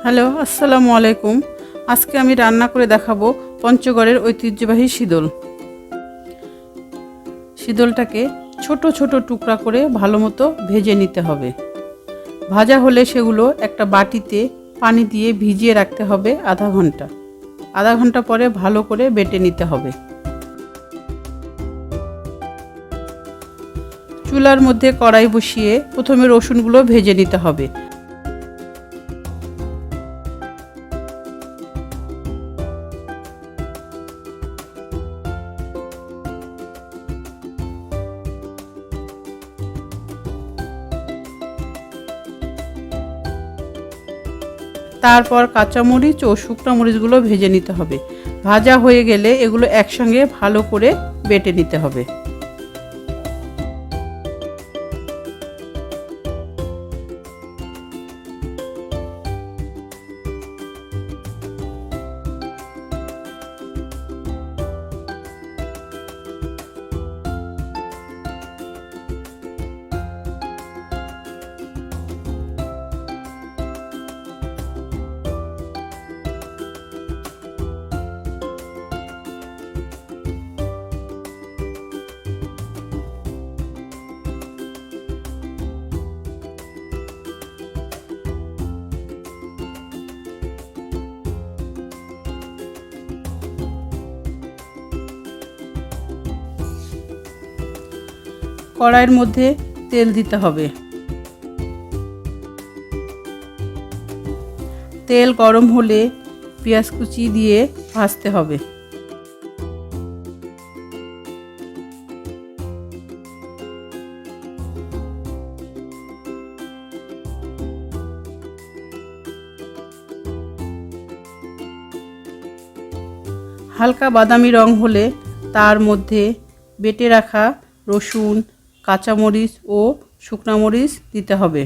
Hello, আসসালামু আলাইকুম। আজকে আমি রান্না করে দেখাবো পঞ্চগড়ের ঐতিহ্যবাহী শীতল। শীতলটাকে ছোট ছোট টুকরা করে ভালো মতো ভেজে নিতে হবে। ভাজা হলে সেগুলো একটা বাটিতে পানি দিয়ে ভিজিয়ে রাখতে হবে আধা ঘন্টা পরে ভালো করে বেটে নিতে হবে। চুলার মধ্যে কড়াই বসিয়ে প্রথমে রসুনগুলো ভেজে নিতে হবে। তারপর কাঁচামরিচ ও শুকনো মরিচগুলো ভেজে নিতে হবে। ভাজা হয়ে গেলে এগুলো একসঙ্গে ভালো করে বেটে নিতে হবে। কড়াইয়ের মধ্যে তেল দিতে হবে। তেল গরম হলে পেঁয়াজ কুচি দিয়ে ভাজতে হবে। হালকা বাদামি রং হলে তার মধ্যে বেটে রাখা রসুন, কাঁচামরিচ ও শুকনা মরিচ দিতে হবে।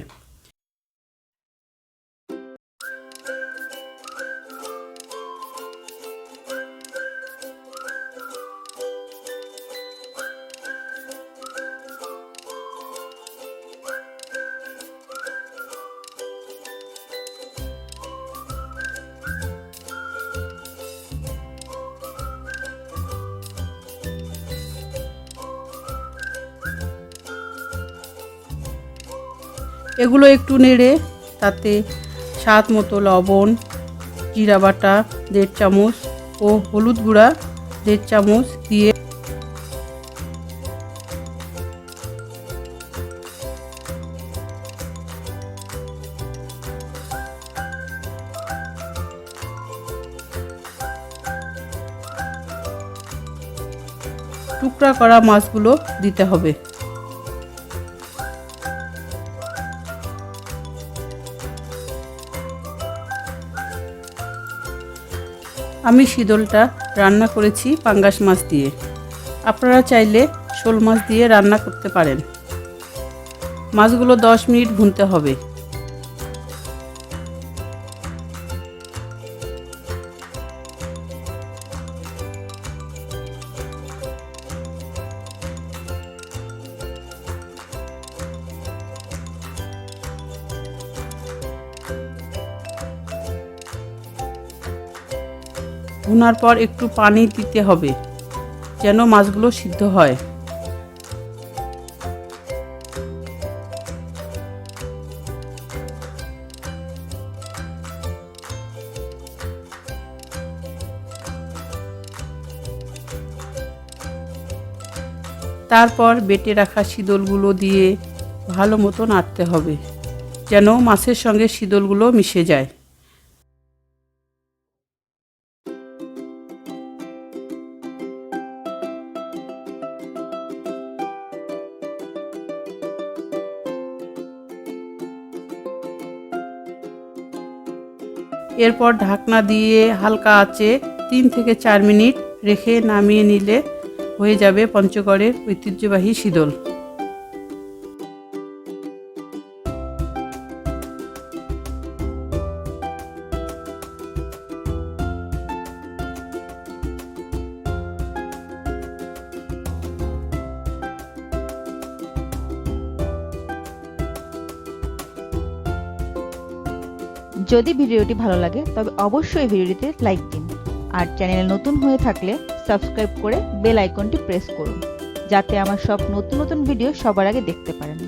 এগুলো একটু নেড়ে তাতে স্বাদ মতো লবণ, জিরা বাটা 1.5 চামচ ও হলুদ গুঁড়া 1.5 চামচ দিয়ে টুকরা করা মাছগুলো দিতে হবে। আমি শীতলটা রান্না করেছি পাঙ্গাস মাছ দিয়ে। আপনারা চাইলে শোল মাছ দিয়ে রান্না করতে পারেন। মাছগুলো 10 মিনিট ভুনতে হবে। ভুনার পর একটু পানি দিতে হবে যেন মাছগুলো সিদ্ধ হয়। তারপর বেটে রাখা শীতলগুলো দিয়ে ভালো মতো নাড়তে হবে যেন মাছের সঙ্গে শীতলগুলো মিশে যায়। এরপর ঢাকনা দিয়ে হালকা আঁচে 3 থেকে 4 মিনিট রেখে নামিয়ে নিলে হয়ে যাবে পঞ্চগড়ের ঐতিহ্যবাহী শীতল। যদি ভিডিওটি ভালো লাগে তবে অবশ্যই ভিডিওটিতে লাইক দিন আর চ্যানেলে নতুন হয়ে থাকলে সাবস্ক্রাইব করে বেল আইকনটি প্রেস করুন যাতে আমার সব নতুন নতুন ভিডিও সবার আগে দেখতে পারেন।